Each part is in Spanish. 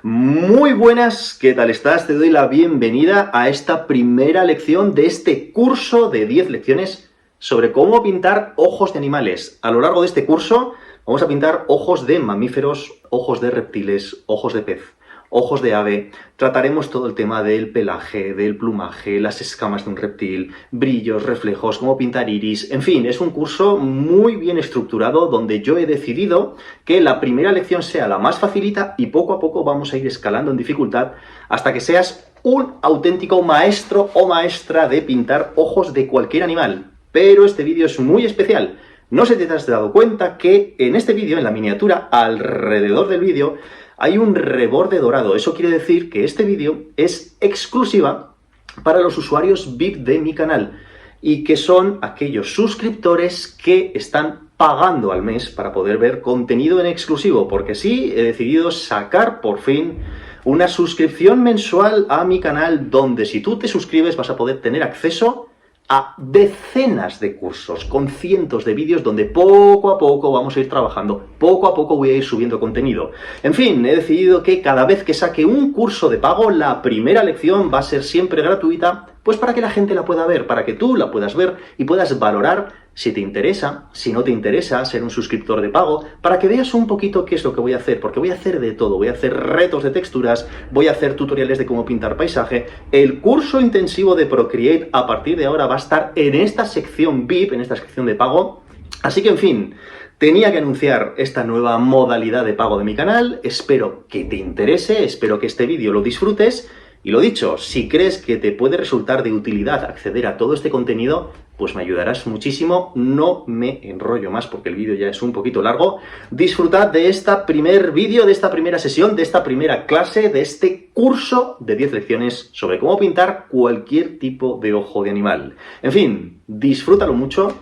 Muy buenas, ¿qué tal estás? Te doy la bienvenida a esta primera lección de este curso de 10 lecciones sobre cómo pintar ojos de animales. A lo largo de este curso vamos a pintar ojos de mamíferos, ojos de reptiles, ojos de pez, ojos de ave. Trataremos todo el tema del pelaje, del plumaje, las escamas de un reptil, brillos, reflejos, cómo pintar iris. En fin, es un curso muy bien estructurado donde yo he decidido que la primera lección sea la más facilita y poco a poco vamos a ir escalando en dificultad hasta que seas un auténtico maestro o maestra de pintar ojos de cualquier animal. Pero este vídeo es muy especial. No sé si te has dado cuenta que en este vídeo, en la miniatura, alrededor del vídeo, hay un reborde dorado. Eso quiere decir que este vídeo es exclusiva para los usuarios VIP de mi canal y que son aquellos suscriptores que están pagando al mes para poder ver contenido en exclusivo, porque sí, he decidido sacar por fin una suscripción mensual a mi canal donde si tú te suscribes vas a poder tener acceso a decenas de cursos con cientos de vídeos donde poco a poco vamos a ir trabajando, poco a poco voy a ir subiendo contenido. En fin, he decidido que cada vez que saque un curso de pago, la primera lección va a ser siempre gratuita, pues para que la gente la pueda ver, para que tú la puedas ver y puedas valorar si te interesa, si no te interesa ser un suscriptor de pago, para que veas un poquito qué es lo que voy a hacer, porque voy a hacer de todo, voy a hacer retos de texturas, voy a hacer tutoriales de cómo pintar paisaje. El curso intensivo de Procreate a partir de ahora va a estar en esta sección VIP, en esta sección de pago, así que en fin, tenía que anunciar esta nueva modalidad de pago de mi canal, espero que te interese, espero que este vídeo lo disfrutes. Y lo dicho, si crees que te puede resultar de utilidad acceder a todo este contenido, pues me ayudarás muchísimo. No me enrollo más porque el vídeo ya es un poquito largo. Disfrutad de este primer vídeo, de esta primera sesión, de esta primera clase, de este curso de 10 lecciones sobre cómo pintar cualquier tipo de ojo de animal. En fin, disfrútalo mucho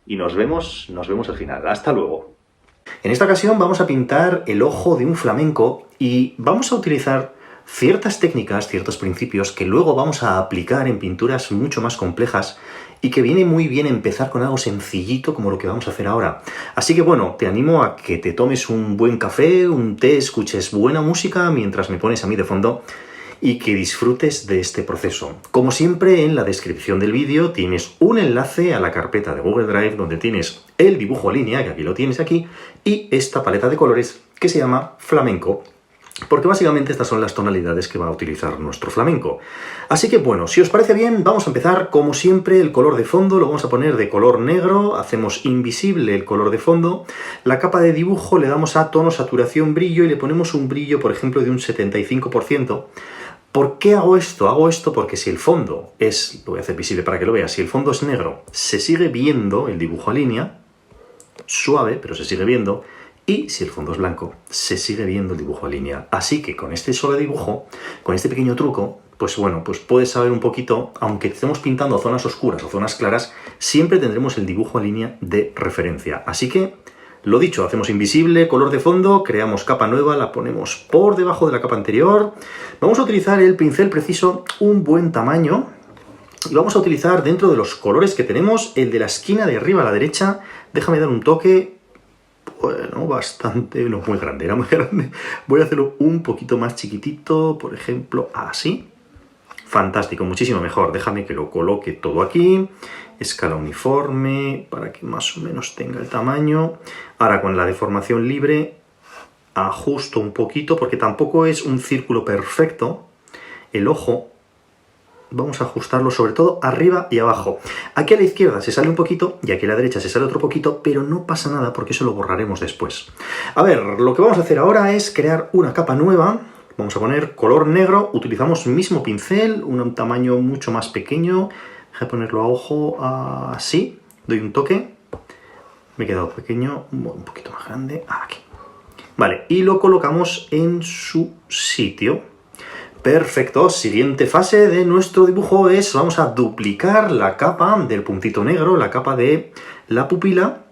y nos vemos al final. Hasta luego. En esta ocasión vamos a pintar el ojo de un flamenco y vamos a utilizar ciertas técnicas, ciertos principios que luego vamos a aplicar en pinturas mucho más complejas y que viene muy bien empezar con algo sencillito como lo que vamos a hacer ahora. Así que bueno, te animo a que te tomes un buen café, un té, escuches buena música mientras me pones a mí de fondo y que disfrutes de este proceso. Como siempre, en la descripción del vídeo tienes un enlace a la carpeta de Google Drive donde tienes el dibujo a línea, que aquí lo tienes aquí, y esta paleta de colores que se llama Flamenco, porque básicamente estas son las tonalidades que va a utilizar nuestro flamenco. Así que bueno, si os parece bien, vamos a empezar. Como siempre, el color de fondo lo vamos a poner de color negro, hacemos invisible el color de fondo. La capa de dibujo le damos a tono, saturación, brillo y le ponemos un brillo, por ejemplo, de un 75%. ¿Por qué hago esto? Hago esto porque si el fondo es, lo voy a hacer visible para que lo veas, si el fondo es negro, se sigue viendo el dibujo a línea, suave, pero se sigue viendo. Y si el fondo es blanco, se sigue viendo el dibujo a línea. Así que con este solo dibujo, con este pequeño truco, pues bueno, pues puedes saber un poquito, aunque estemos pintando zonas oscuras o zonas claras, siempre tendremos el dibujo a línea de referencia. Así que, lo dicho, hacemos invisible, color de fondo, creamos capa nueva, la ponemos por debajo de la capa anterior. Vamos a utilizar el pincel preciso, un buen tamaño, y vamos a utilizar dentro de los colores que tenemos, el de la esquina de arriba a la derecha. Déjame dar un toque. Bueno, bastante, no muy grande, era muy grande. Voy a hacerlo un poquito más chiquitito, por ejemplo, así. Fantástico, muchísimo mejor. Déjame que lo coloque todo aquí. Escala uniforme, para que más o menos tenga el tamaño. Ahora con la deformación libre, ajusto un poquito, porque tampoco es un círculo perfecto. El ojo, vamos a ajustarlo sobre todo arriba y abajo. Aquí a la izquierda se sale un poquito y aquí a la derecha se sale otro poquito, pero no pasa nada porque eso lo borraremos después. A ver, lo que vamos a hacer ahora es crear una capa nueva. Vamos a poner color negro, utilizamos mismo pincel, un tamaño mucho más pequeño. Voy a ponerlo a ojo así, doy un toque. Me he quedado pequeño, un poquito más grande, aquí. Vale, y lo colocamos en su sitio. Perfecto, siguiente fase de nuestro dibujo es, vamos a duplicar la capa del puntito negro, la capa de la pupila,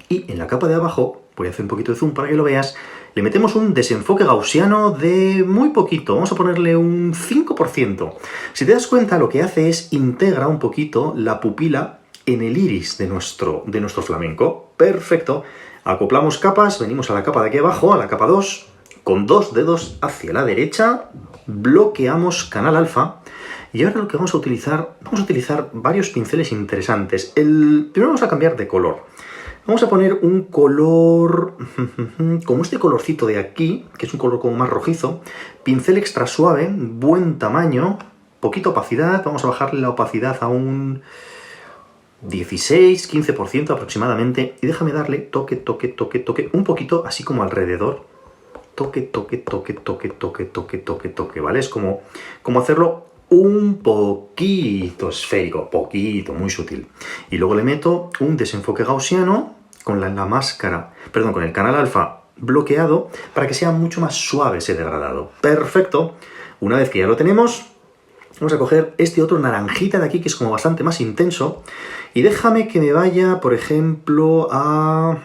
y en la capa de abajo, voy a hacer un poquito de zoom para que lo veas, le metemos un desenfoque gaussiano de muy poquito, vamos a ponerle un 5%. Si te das cuenta, lo que hace es integra un poquito la pupila en el iris de nuestro flamenco. Perfecto, acoplamos capas, venimos a la capa de aquí abajo, a la capa 2, con 2 dedos hacia la derecha, bloqueamos canal alfa. Y ahora lo que vamos a utilizar varios pinceles interesantes. Primero vamos a cambiar de color. Vamos a poner un color como este colorcito de aquí, que es un color como más rojizo. Pincel extra suave, buen tamaño, poquita opacidad. Vamos a bajarle la opacidad a un 16-15% aproximadamente. Y déjame darle toque, toque, toque, toque, un poquito así como alrededor. Toque, toque, toque, toque, toque, toque, toque, toque, ¿vale? Es como hacerlo un poquito esférico, poquito, muy sutil. Y luego le meto un desenfoque gaussiano con la máscara, perdón, con el canal alfa bloqueado para que sea mucho más suave ese degradado. Perfecto. Una vez que ya lo tenemos, vamos a coger este otro naranjita de aquí que es como bastante más intenso y déjame que me vaya, por ejemplo, a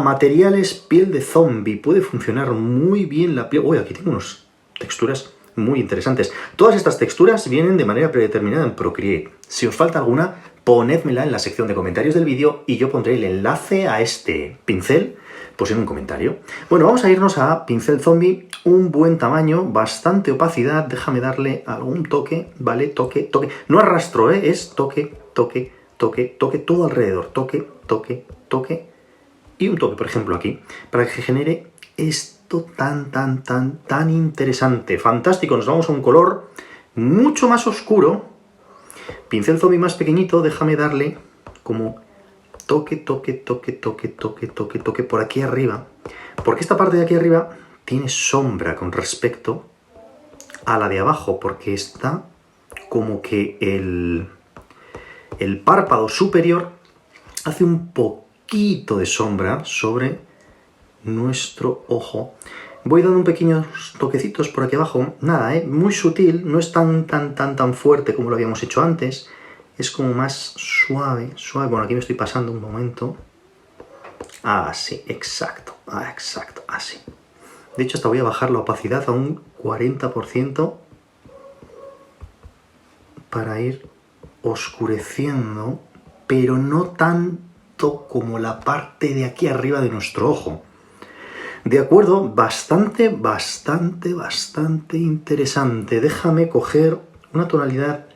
materiales piel de zombie. Puede funcionar muy bien la piel. Uy, aquí tengo unas texturas muy interesantes. Todas estas texturas vienen de manera predeterminada en Procreate. Si os falta alguna, ponedmela en la sección de comentarios del vídeo y yo pondré el enlace a este pincel pues en un comentario. Bueno, vamos a irnos a pincel zombie, un buen tamaño, bastante opacidad. Déjame darle algún toque, ¿vale? Toque, toque. No arrastro, ¿eh? Es toque, toque, toque, toque, todo alrededor. Toque, toque, toque. Y un toque, por ejemplo, aquí, para que genere esto tan interesante. Fantástico, nos vamos a un color mucho más oscuro. Pincel zombie más pequeñito, déjame darle como toque, toque, toque, toque, toque, toque, toque por aquí arriba. Porque esta parte de aquí arriba tiene sombra con respecto a la de abajo, porque está como que el párpado superior hace un poquito de sombra sobre nuestro ojo. Voy dando un pequeños toquecitos por aquí abajo, nada, muy sutil, no es tan fuerte como lo habíamos hecho antes, es como más suave, suave. Bueno, aquí me estoy pasando un momento. Así, exacto, exacto, así. De hecho, hasta voy a bajar la opacidad a un 40% para ir oscureciendo, pero no tanto como la parte de aquí arriba de nuestro ojo. De acuerdo, bastante interesante. Déjame coger una tonalidad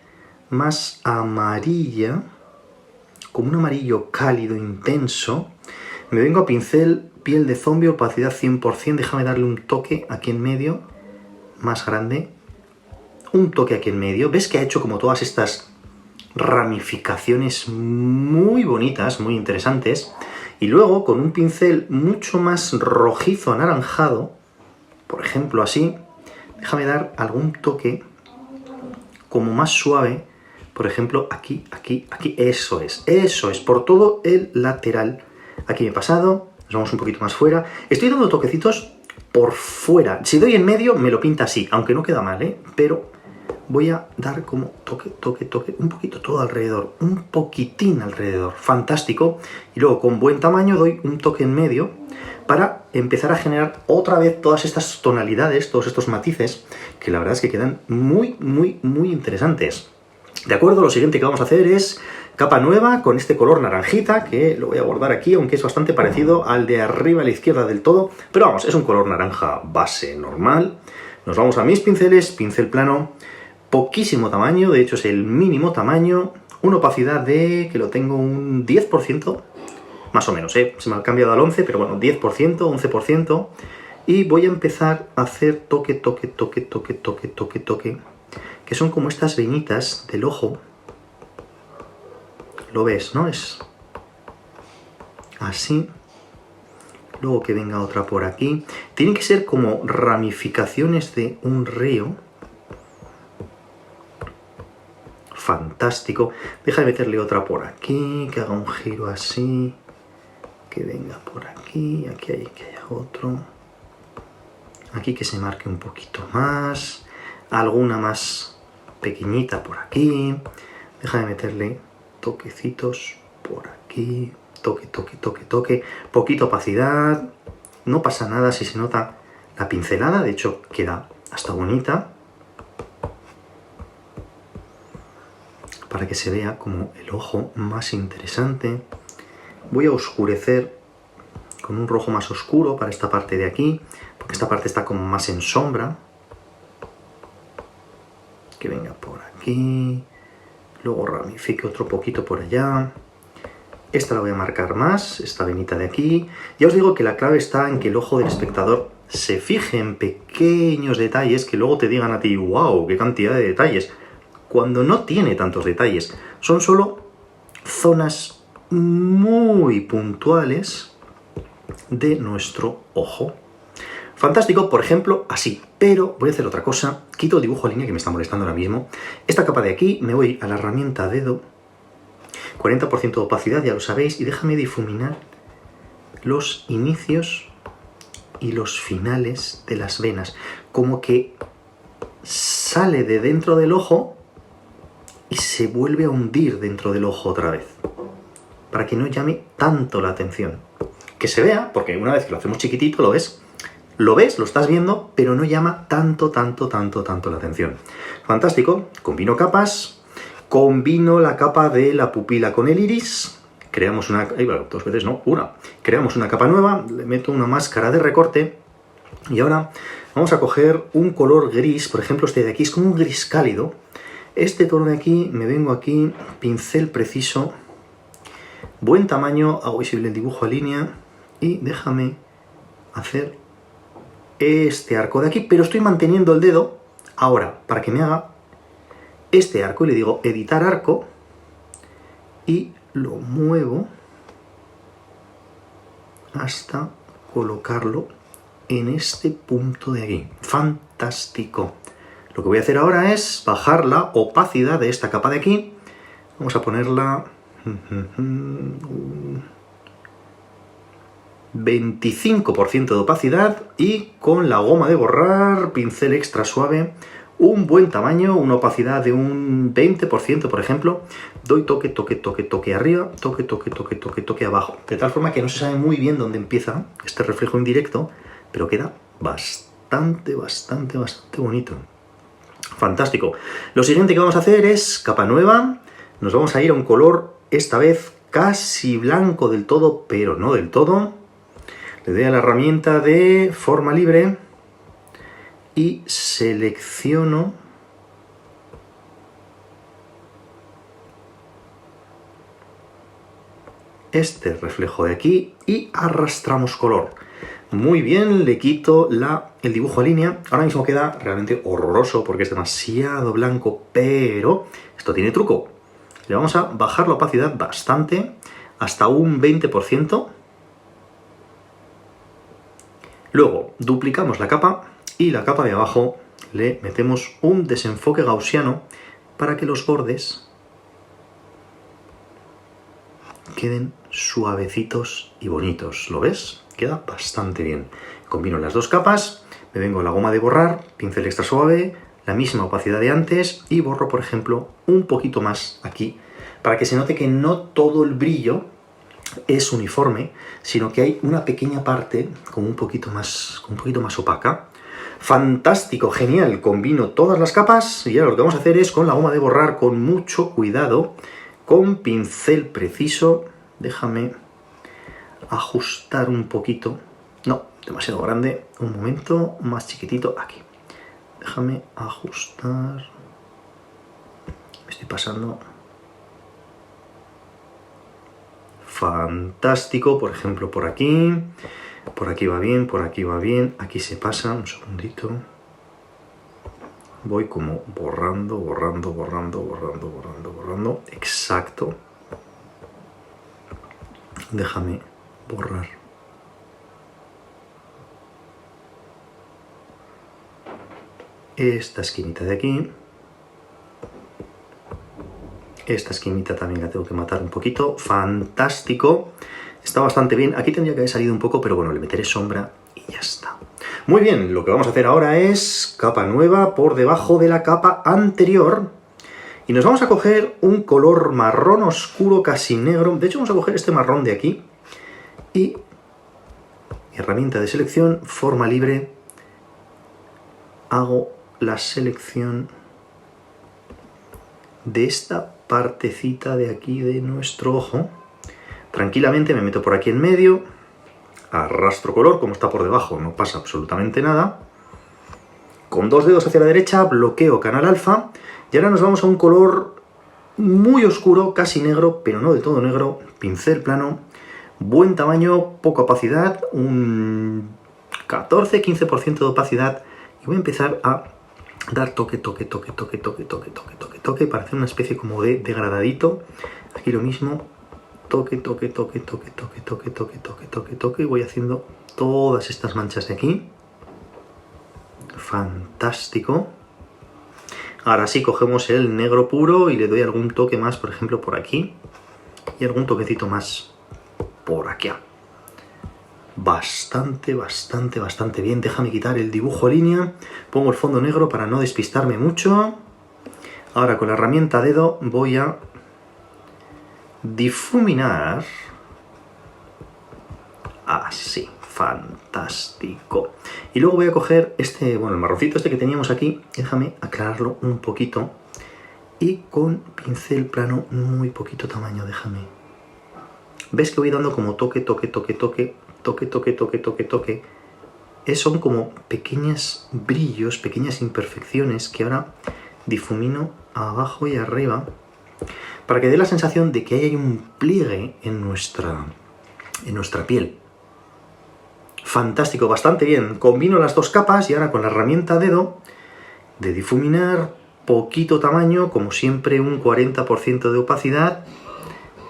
más amarilla, como un amarillo cálido, intenso. Me vengo a pincel, piel de zombie, opacidad 100%. Déjame darle un toque aquí en medio, más grande. Un toque aquí en medio. ¿Ves que ha hecho como todas estas ramificaciones muy bonitas, muy interesantes? Y luego, con un pincel mucho más rojizo anaranjado, por ejemplo así, déjame dar algún toque como más suave, por ejemplo aquí, aquí, aquí, eso es, por todo el lateral. Aquí me he pasado, nos vamos un poquito más fuera. Estoy dando toquecitos por fuera. Si doy en medio, me lo pinta así, aunque no queda mal, ¿eh? Pero voy a dar como toque, toque, toque, un poquito todo alrededor, un poquitín alrededor, fantástico. Y luego con buen tamaño doy un toque en medio para empezar a generar otra vez todas estas tonalidades, todos estos matices, que la verdad es que quedan muy interesantes. De acuerdo, lo siguiente que vamos a hacer es capa nueva con este color naranjita, que lo voy a abordar aquí, aunque es bastante parecido al de arriba a la izquierda del todo, pero vamos, es un color naranja base normal. Nos vamos a mis pinceles, pincel plano, poquísimo tamaño, de hecho es el mínimo tamaño, una opacidad de, que lo tengo un 10%, más o menos, se me ha cambiado al 11, pero bueno, 10%, 11%, y voy a empezar a hacer toque, toque, toque, toque, toque, toque, toque, que son como estas venitas del ojo. Lo ves, ¿no? Es así. Luego que venga otra por aquí. Tienen que ser como ramificaciones de un río. Fantástico. Deja de meterle otra por aquí, que haga un giro así. Que venga por aquí, aquí hay que haya otro. Aquí que se marque un poquito más. Alguna más pequeñita por aquí. Deja de meterle toquecitos por aquí. Toque, toque, toque, toque. Poquita opacidad. No pasa nada si se nota la pincelada. De hecho, queda hasta bonita. Para que se vea como el ojo más interesante. Voy a oscurecer con un rojo más oscuro para esta parte de aquí, porque esta parte está como más en sombra. Que venga por aquí, luego ramifique otro poquito por allá. Esta la voy a marcar más, esta venita de aquí. Ya os digo que la clave está en que el ojo del espectador se fije en pequeños detalles que luego te digan a ti, wow, qué cantidad de detalles, cuando no tiene tantos detalles. Son solo zonas muy puntuales de nuestro ojo. Fantástico, por ejemplo, así. Pero voy a hacer otra cosa. Quito el dibujo a línea que me está molestando ahora mismo. Esta capa de aquí, me voy a la herramienta dedo. 40% de opacidad, ya lo sabéis. Y déjame difuminar los inicios y los finales de las venas. Como que sale de dentro del ojo y se vuelve a hundir dentro del ojo otra vez. Para que no llame tanto la atención. Que se vea, porque una vez que lo hacemos chiquitito, lo ves, lo estás viendo, pero no llama tanto la atención. Fantástico, combino capas, combino la capa de la pupila con el iris, creamos una, dos veces no, una, creamos una capa nueva, le meto una máscara de recorte y ahora vamos a coger un color gris, por ejemplo este de aquí es como un gris cálido, este tono de aquí, me vengo aquí, pincel preciso, buen tamaño, hago visible el dibujo a línea y déjame hacer este arco de aquí, pero estoy manteniendo el dedo ahora para que me haga este arco y le digo editar arco y lo muevo hasta colocarlo en este punto de aquí. Fantástico. Lo que voy a hacer ahora es bajar la opacidad de esta capa de aquí. Vamos a ponerla 25% de opacidad y con la goma de borrar, pincel extra suave, un buen tamaño, una opacidad de un 20%, por ejemplo, doy toque, toque, toque, toque arriba, toque, toque, toque, toque, toque abajo, de tal forma que no se sabe muy bien dónde empieza este reflejo indirecto, pero queda bastante bonito. Fantástico. Lo siguiente que vamos a hacer es capa nueva, nos vamos a ir a un color, esta vez casi blanco del todo, pero no del todo. Le doy a la herramienta de forma libre y selecciono este reflejo de aquí y arrastramos color. Muy bien, le quito el dibujo a línea. Ahora mismo queda realmente horroroso porque es demasiado blanco, pero esto tiene truco. Le vamos a bajar la opacidad bastante, hasta un 20%. Luego duplicamos la capa y la capa de abajo le metemos un desenfoque gaussiano para que los bordes queden suavecitos y bonitos. ¿Lo ves? Queda bastante bien. Combino las dos capas, me vengo a la goma de borrar, pincel extra suave, la misma opacidad de antes y borro, por ejemplo, un poquito más aquí para que se note que no todo el brillo es uniforme, sino que hay una pequeña parte como un poquito más opaca. Fantástico, genial, combino todas las capas y ahora lo que vamos a hacer es con la goma de borrar con mucho cuidado, con pincel preciso, déjame ajustar un poquito, no, demasiado grande, un momento, más chiquitito, aquí, déjame ajustar, me estoy pasando. Fantástico, por ejemplo por aquí va bien, por aquí va bien, aquí se pasa, un segundito, voy como borrando, exacto, déjame borrar. Esta esquinita de aquí. Esta esquinita también la tengo que matar un poquito. Fantástico. Está bastante bien. Aquí tendría que haber salido un poco, pero bueno, le meteré sombra y ya está. Muy bien, lo que vamos a hacer ahora es capa nueva por debajo de la capa anterior. Y nos vamos a coger un color marrón oscuro, casi negro. De hecho, vamos a coger este marrón de aquí. Y herramienta de selección, forma libre. Hago la selección de esta partecita de aquí de nuestro ojo. Tranquilamente me meto por aquí en medio, arrastro color, como está por debajo no pasa absolutamente nada. Con 2 dedos hacia la derecha bloqueo canal alfa y ahora nos vamos a un color muy oscuro, casi negro, pero no de todo negro, pincel plano, buen tamaño, poca opacidad, un 14-15% de opacidad y voy a empezar a dar toque para hacer una especie como de degradadito. Aquí lo mismo, toque y voy haciendo todas estas manchas de aquí. Fantástico. Ahora sí cogemos el negro puro y le doy algún toque más, por ejemplo, por aquí. Y algún toquecito más por aquí. Bastante bien. Déjame quitar el dibujo línea. Pongo el fondo negro para no despistarme mucho. Ahora con la herramienta dedo voy a difuminar. Así. Fantástico. Y luego voy a coger el marroncito este que teníamos aquí. Déjame aclararlo un poquito. Y con pincel plano, muy poquito tamaño, déjame. ¿Ves que voy dando como toque? Son como pequeños brillos, pequeñas imperfecciones que ahora difumino abajo y arriba para que dé la sensación de que hay un pliegue en nuestra piel. Fantástico, bastante bien. Combino las dos capas y ahora con la herramienta dedo de difuminar, poquito tamaño, como siempre un 40% de opacidad.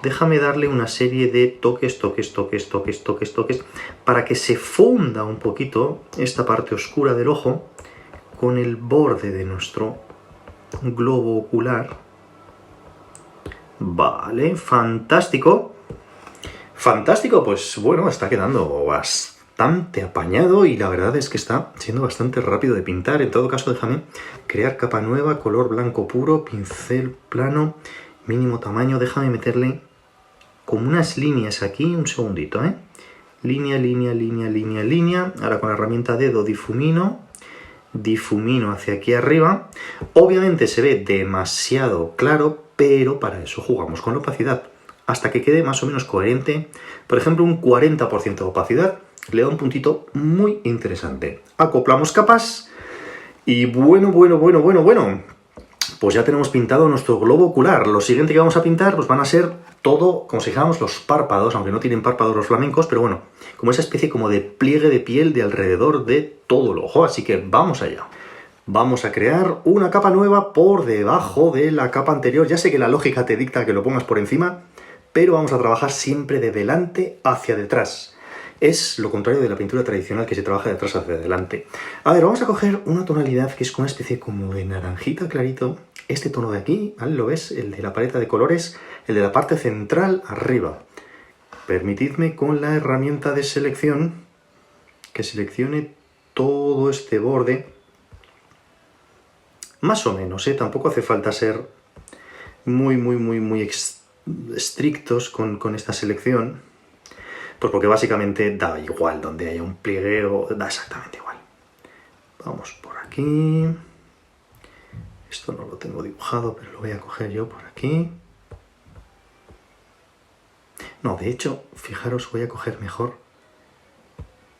Déjame darle una serie de toques para que se funda un poquito esta parte oscura del ojo con el borde de nuestro globo ocular. Vale, fantástico. Fantástico, pues bueno, está quedando bastante apañado y la verdad es que está siendo bastante rápido de pintar. En todo caso, déjame crear capa nueva, color blanco puro, pincel plano, mínimo tamaño. Déjame meterle como unas líneas aquí, un segundito, línea. Ahora con la herramienta dedo difumino hacia aquí arriba. Obviamente se ve demasiado claro, pero para eso jugamos con la opacidad hasta que quede más o menos coherente. Por ejemplo, un 40% de opacidad le da un puntito muy interesante. Acoplamos capas y bueno, pues ya tenemos pintado nuestro globo ocular. Lo siguiente que vamos a pintar pues van a ser todo, como si dijéramos, los párpados, aunque no tienen párpados los flamencos, pero bueno, como esa especie como de pliegue de piel de alrededor de todo el ojo. Así que vamos allá. Vamos a crear una capa nueva por debajo de la capa anterior. Ya sé que la lógica te dicta que lo pongas por encima, pero vamos a trabajar siempre de delante hacia detrás. Es lo contrario de la pintura tradicional, que se trabaja de atrás hacia adelante. A ver, vamos a coger una tonalidad que es una especie como de naranjita clarito. Este tono de aquí, ¿vale? ¿Lo ves? El de la paleta de colores, el de la parte central arriba. Permitidme con la herramienta de selección que seleccione todo este borde. Más o menos, tampoco hace falta ser muy estrictos con esta selección. Pues porque básicamente da igual donde haya un pliegue, da exactamente igual. Vamos por aquí. Esto no lo tengo dibujado, pero lo voy a coger yo por aquí. No, de hecho, fijaros, voy a coger mejor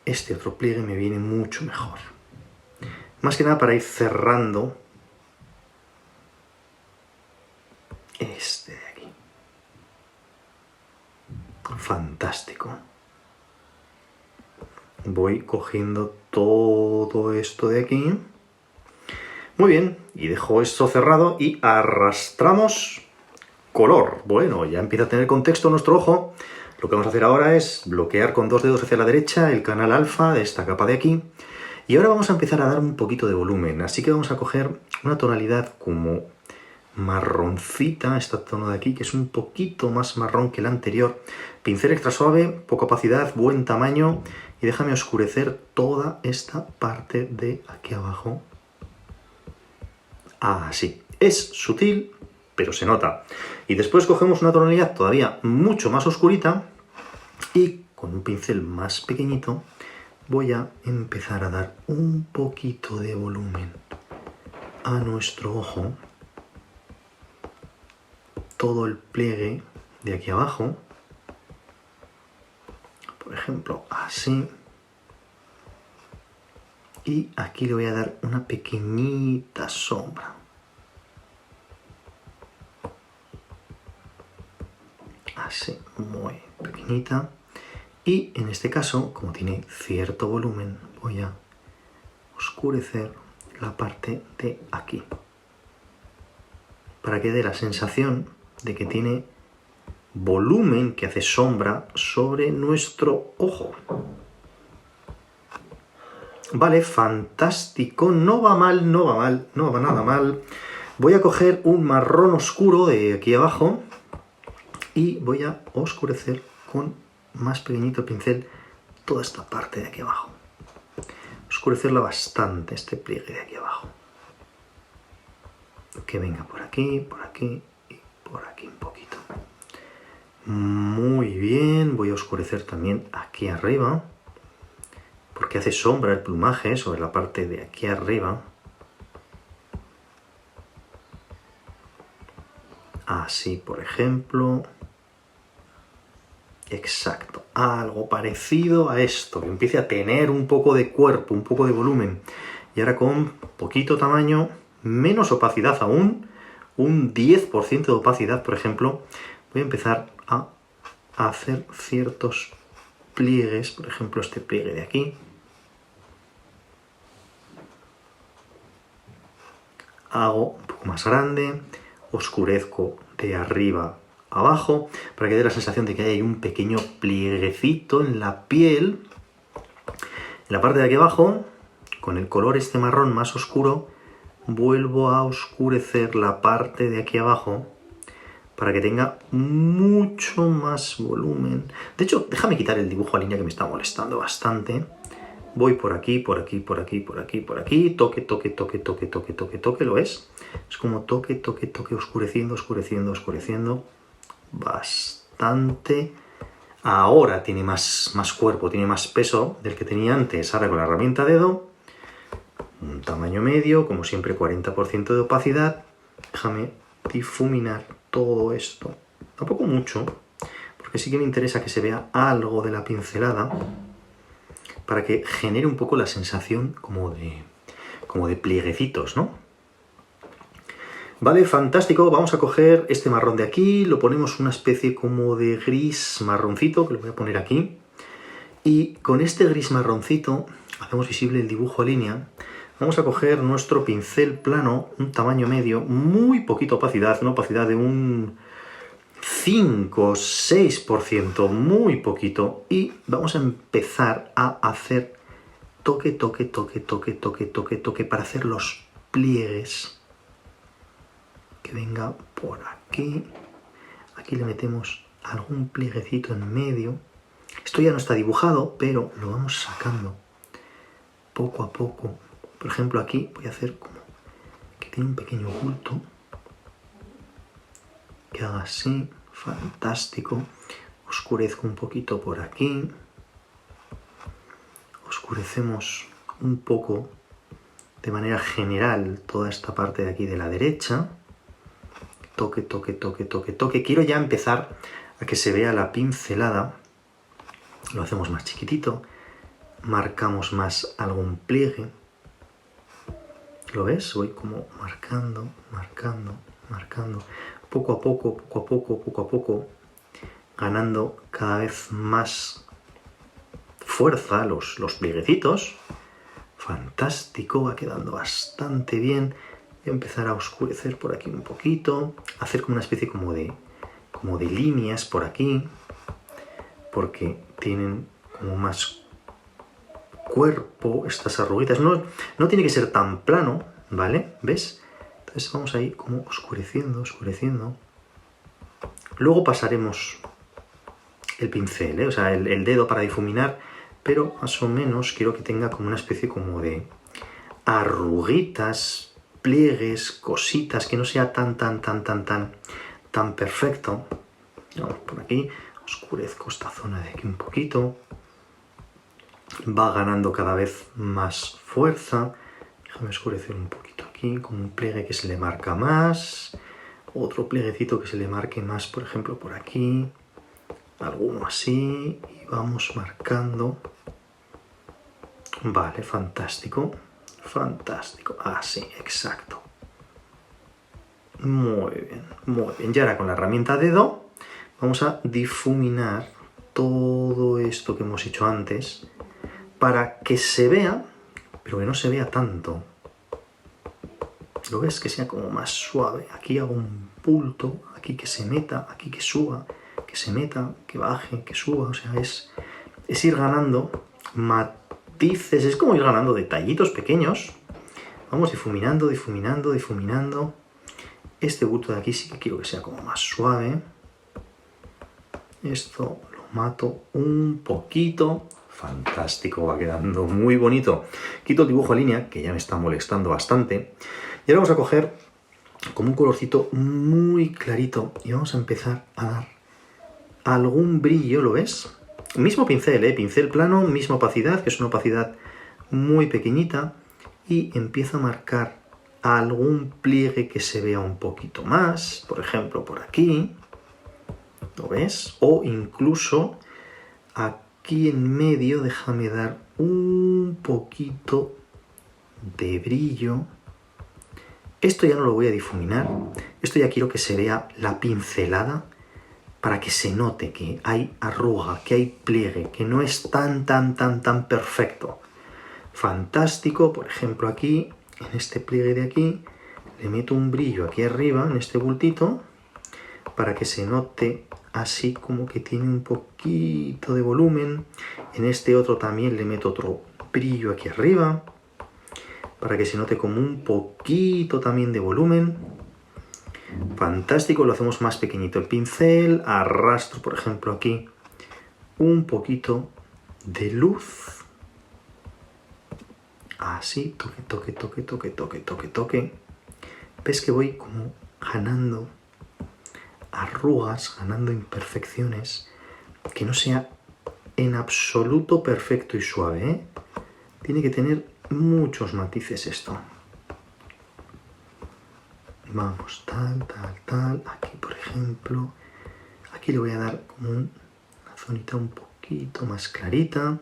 este otro pliegue, me viene mucho mejor. Más que nada para ir cerrando este de aquí. Fantástico. Voy cogiendo todo esto de aquí. Muy bien, y dejo esto cerrado y arrastramos color. Bueno, ya empieza a tener contexto nuestro ojo. Lo que vamos a hacer ahora es bloquear con 2 dedos hacia la derecha el canal alfa de esta capa de aquí. Y ahora vamos a empezar a dar un poquito de volumen. Así que vamos a coger una tonalidad como marroncita, este tono de aquí, que es un poquito más marrón que el anterior. Pincel extra suave, poca opacidad, buen tamaño. Y déjame oscurecer toda esta parte de aquí abajo. Así. Es sutil, pero se nota. Y después cogemos una tonalidad todavía mucho más oscurita y con un pincel más pequeñito voy a empezar a dar un poquito de volumen a nuestro ojo. Todo el pliegue de aquí abajo. Por ejemplo, así. Y aquí le voy a dar una pequeñita sombra. Así, muy pequeñita. Y en este caso, como tiene cierto volumen, voy a oscurecer la parte de aquí. Para que dé la sensación de que tiene volumen, que hace sombra sobre nuestro ojo. Vale, fantástico, no va mal, no va mal, no va nada mal. Voy a coger un marrón oscuro de aquí abajo y voy a oscurecer con más pequeñito el pincel toda esta parte de aquí abajo. Oscurecerla bastante, este pliegue de aquí abajo. Que venga por aquí y por aquí un poquito. Muy bien, voy a oscurecer también aquí arriba, porque hace sombra el plumaje sobre la parte de aquí arriba. Así, por ejemplo. Exacto, algo parecido a esto, que empiece a tener un poco de cuerpo, un poco de volumen. Y ahora con poquito tamaño, menos opacidad aún, un 10% de opacidad, por ejemplo, voy a empezar a hacer ciertos pliegues, por ejemplo este pliegue de aquí. Hago un poco más grande, oscurezco de arriba abajo, para que dé la sensación de que hay un pequeño plieguecito en la piel. En la parte de aquí abajo, con el color este marrón más oscuro, vuelvo a oscurecer la parte de aquí abajo para que tenga mucho más volumen. De hecho, déjame quitar el dibujo a línea que me está molestando bastante. Voy por aquí, por aquí, por aquí, por aquí, por aquí. Toque, toque, toque, toque, toque, toque, toque. ¿Lo ves? Es como toque, toque, toque, oscureciendo, oscureciendo, oscureciendo. Bastante. Ahora tiene más cuerpo, tiene más peso del que tenía antes. Ahora con la herramienta dedo, un tamaño medio, como siempre 40% de opacidad. Déjame difuminar todo esto. Tampoco mucho, porque sí que me interesa que se vea algo de la pincelada, para que genere un poco la sensación como de plieguecitos, ¿no? Vale, fantástico. Vamos a coger este marrón de aquí, lo ponemos una especie como de gris marroncito, que lo voy a poner aquí. Y con este gris marroncito hacemos visible el dibujo a línea. Vamos a coger nuestro pincel plano, un tamaño medio, muy poquita opacidad, una opacidad de un 5 o 6%, muy poquito. Y vamos a empezar a hacer toque, toque, toque, toque, toque, toque, toque, para hacer los pliegues. Que venga por aquí. Aquí le metemos algún plieguecito en medio. Esto ya no está dibujado, pero lo vamos sacando poco a poco. Por ejemplo, aquí voy a hacer como que tiene un pequeño bulto. Que haga así. Fantástico. Oscurezco un poquito por aquí. Oscurecemos un poco de manera general toda esta parte de aquí de la derecha. Toque, toque, toque, toque, toque. Quiero ya empezar a que se vea la pincelada. Lo hacemos más chiquitito. Marcamos más algún pliegue. ¿Lo ves? Voy como marcando, marcando, marcando. Poco a poco, poco a poco, poco a poco. Ganando cada vez más fuerza los plieguecitos. Fantástico, va quedando bastante bien. Voy a empezar a oscurecer por aquí un poquito. Hacer como una especie como de líneas por aquí. Porque tienen como más cuerpo estas arruguitas. No tiene que ser tan plano, ¿vale? ¿Ves? Entonces vamos ahí como oscureciendo, oscureciendo. Luego pasaremos el pincel, ¿eh? O sea, el dedo para difuminar, pero más o menos quiero que tenga como una especie como de arruguitas, pliegues, cositas, que no sea tan perfecto. Vamos por aquí, oscurezco esta zona de aquí un poquito. Va ganando cada vez más fuerza. Déjame oscurecer un poquito aquí, con un pliegue que se le marca más. Otro plieguecito que se le marque más, por ejemplo, por aquí. alguno así y vamos marcando. Vale, fantástico, fantástico, así, exacto. Muy bien, muy bien. Y ahora con la herramienta dedo vamos a difuminar todo esto que hemos hecho antes para que se vea, pero que no se vea tanto. ¿Lo ves? Que sea como más suave. Aquí hago un bulto, aquí que se meta, aquí que suba, que se meta, que baje, que suba. O sea, es ir ganando matices, es como ir ganando detallitos pequeños. Vamos difuminando, difuminando, difuminando. Este bulto de aquí sí que quiero que sea como más suave. Esto lo mato un poquito. Fantástico, va quedando muy bonito. Quito el dibujo a línea, que ya me está molestando bastante. Y ahora vamos a coger como un colorcito muy clarito y vamos a empezar a dar algún brillo, ¿lo ves? Mismo pincel, pincel plano, misma opacidad, que es una opacidad muy pequeñita, y empiezo a marcar algún pliegue que se vea un poquito más, por ejemplo por aquí, ¿lo ves? O incluso aquí en medio déjame dar un poquito de brillo. Esto ya no lo voy a difuminar, esto ya quiero que se vea la pincelada para que se note que hay arruga, que hay pliegue, que no es tan perfecto. Fantástico, por ejemplo aquí, en este pliegue de aquí, le meto un brillo aquí arriba, en este bultito, para que se note así como que tiene un poquito de volumen. En este otro también le meto otro brillo aquí arriba, para que se note como un poquito también de volumen. Fantástico, lo hacemos más pequeñito el pincel, arrastro por ejemplo aquí un poquito de luz, así, toque, toque, toque, toque, toque, toque, toque. Ves que voy como ganando arrugas, ganando imperfecciones, que no sea en absoluto perfecto y suave, ¿eh? Tiene que tener muchos matices esto. Vamos, tal, tal, tal. Aquí, por ejemplo, aquí le voy a dar como una zonita un poquito más clarita.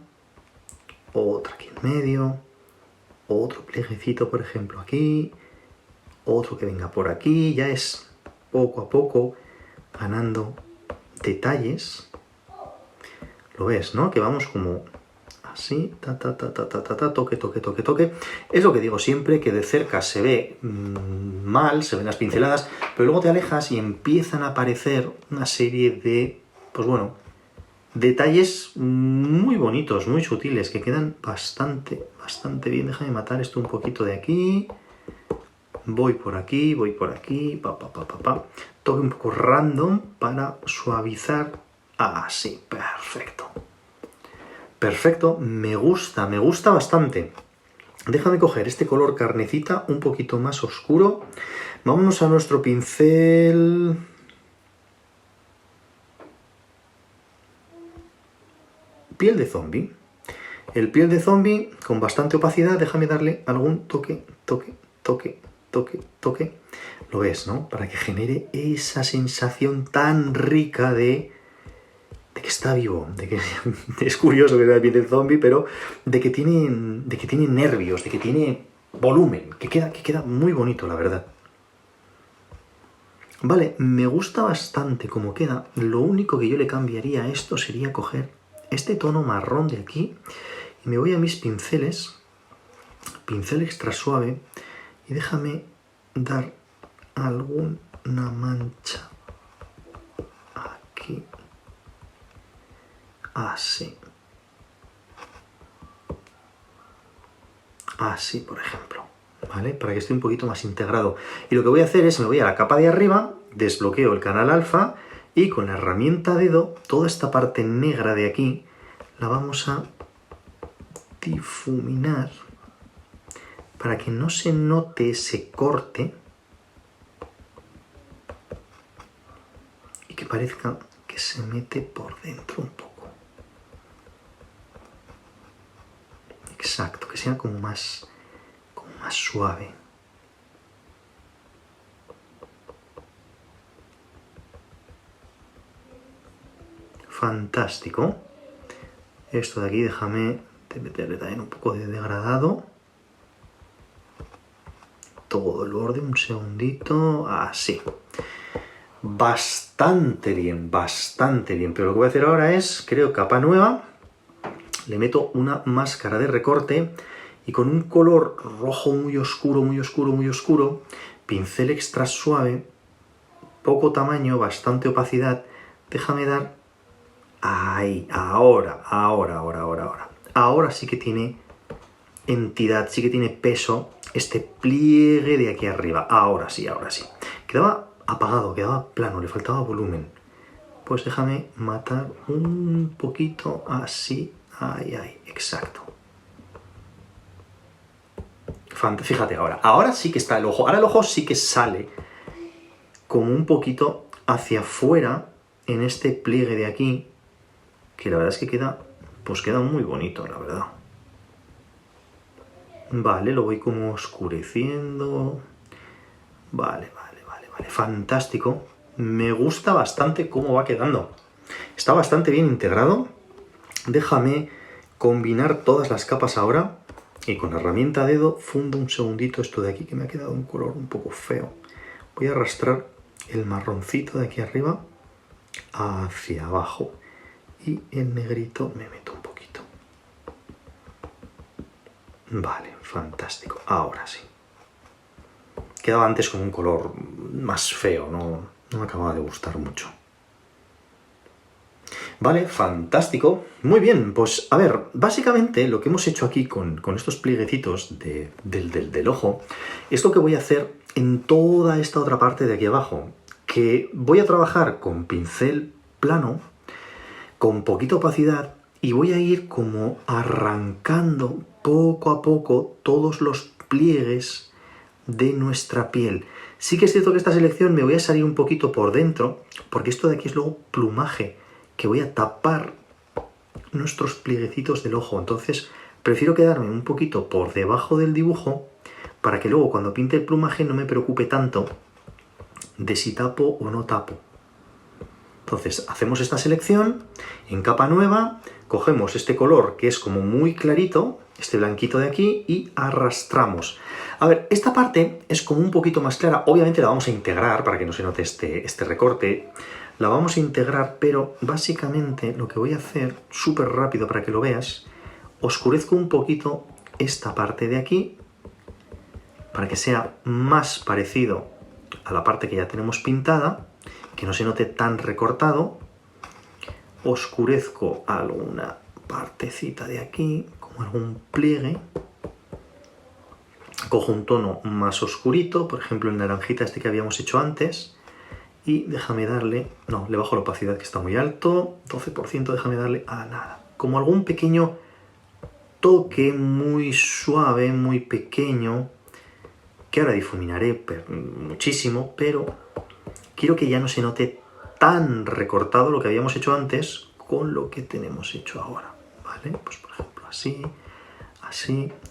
Otra aquí en medio. Otro plieguecito, por ejemplo, aquí. Otro que venga por aquí. Ya es poco a poco ganando detalles. Lo ves, ¿no? Que vamos como así, toque, toque, toque, toque. Es lo que digo siempre, que de cerca se ve mal, se ven las pinceladas, pero luego te alejas y empiezan a aparecer una serie de, pues bueno, detalles muy bonitos, muy sutiles, que quedan bastante bien. Déjame matar esto un poquito de aquí. Voy por aquí, toque un poco random para suavizar. Así, perfecto. Perfecto, me gusta bastante. Déjame coger este color carnecita un poquito más oscuro. Vámonos a nuestro pincel. Piel de zombie. El piel de zombie con bastante opacidad, déjame darle algún toque, toque, toque, toque, toque. Lo ves, ¿no? Para que genere esa sensación tan rica de que está vivo, de que es curioso que sea el piel de zombie, pero de que tiene nervios, de que tiene volumen, que queda muy bonito, la verdad. Vale, me gusta bastante cómo queda. Lo único que yo le cambiaría a esto sería coger este tono marrón de aquí y me voy a mis pinceles, pincel extra suave, y déjame dar alguna mancha aquí. Así. Así, por ejemplo. ¿Vale? Para que esté un poquito más integrado. Y lo que voy a hacer es, me voy a la capa de arriba, desbloqueo el canal alfa y con la herramienta dedo, toda esta parte negra de aquí, la vamos a difuminar para que no se note ese corte y que parezca que se mete por dentro un poco. Exacto, que sea como más suave. fantástico. Esto de aquí, déjame meterle también un poco de degradado. Todo el borde, un segundito, así. Bastante bien, pero lo que voy a hacer ahora es, creo, capa nueva, le meto una máscara de recorte y con un color rojo muy oscuro, pincel extra suave, poco tamaño, bastante opacidad, déjame dar, ahí, ahora sí que tiene entidad, sí que tiene peso este pliegue de aquí arriba, ahora sí. Quedaba apagado, quedaba plano, le faltaba volumen. Pues déjame matar un poquito así, ahí, exacto. Fíjate ahora sí que está el ojo, ahora el ojo sí que sale como un poquito hacia afuera en este pliegue de aquí, que la verdad es que queda muy bonito, la verdad. Vale, lo voy como oscureciendo. Vale, fantástico. Me gusta bastante cómo va quedando. Está bastante bien integrado. Déjame combinar todas las capas ahora. Y con la herramienta dedo fundo un segundito esto de aquí que me ha quedado un color un poco feo. Voy a arrastrar el marroncito de aquí arriba hacia abajo. Y el negrito me meto un poquito. Vale, fantástico. Ahora sí. Quedaba antes con un color más feo, no me acababa de gustar mucho. Vale, fantástico. Muy bien, pues a ver, básicamente lo que hemos hecho aquí con estos plieguecitos del ojo es lo que voy a hacer en toda esta otra parte de aquí abajo, que voy a trabajar con pincel plano, con poquita opacidad, y voy a ir como arrancando poco a poco todos los pliegues de nuestra piel. Sí que es cierto que esta selección me voy a salir un poquito por dentro, porque esto de aquí es luego plumaje, que voy a tapar nuestros plieguecitos del ojo. Entonces prefiero quedarme un poquito por debajo del dibujo para que luego cuando pinte el plumaje no me preocupe tanto de si tapo o no tapo. Entonces hacemos esta selección en capa nueva, cogemos este color que es como muy clarito, este blanquito de aquí, y arrastramos. A ver, esta parte es como un poquito más clara, obviamente la vamos a integrar para que no se note este recorte, la vamos a integrar, pero básicamente lo que voy a hacer, súper rápido para que lo veas, oscurezco un poquito esta parte de aquí, para que sea más parecido a la parte que ya tenemos pintada, que no se note tan recortado. Oscurezco alguna partecita de aquí, como algún pliegue. Cojo un tono más oscurito, por ejemplo el naranjita este que habíamos hecho antes, y déjame darle, no, le bajo la opacidad que está muy alto, 12%, déjame darle a nada. Como algún pequeño toque muy suave, muy pequeño, que ahora difuminaré muchísimo, pero quiero que ya no se note tan recortado lo que habíamos hecho antes con lo que tenemos hecho ahora, ¿vale? Pues por ejemplo así,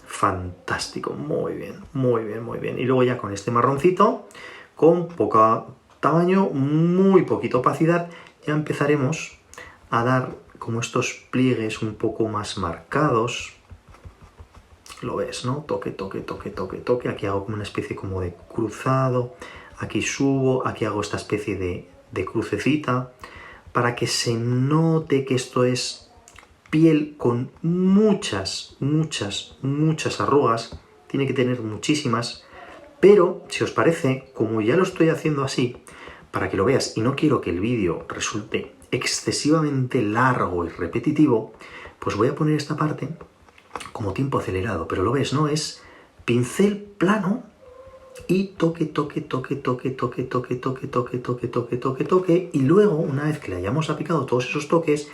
fantástico, muy bien. Y luego ya con este marroncito, con poco tamaño, muy poquita opacidad, ya empezaremos a dar como estos pliegues un poco más marcados. Lo ves, ¿no? Toque. Aquí hago como una especie como de cruzado. Aquí subo, aquí hago esta especie de crucecita. Para que se note que esto es piel con muchas arrugas. Tiene que tener muchísimas. Pero, si os parece, como ya lo estoy haciendo así, para que lo veas, y no quiero que el vídeo resulte excesivamente largo y repetitivo, pues voy a poner esta parte como tiempo acelerado, pero lo ves, ¿no? Es pincel plano y toque, y luego, una vez que le hayamos aplicado todos esos toques,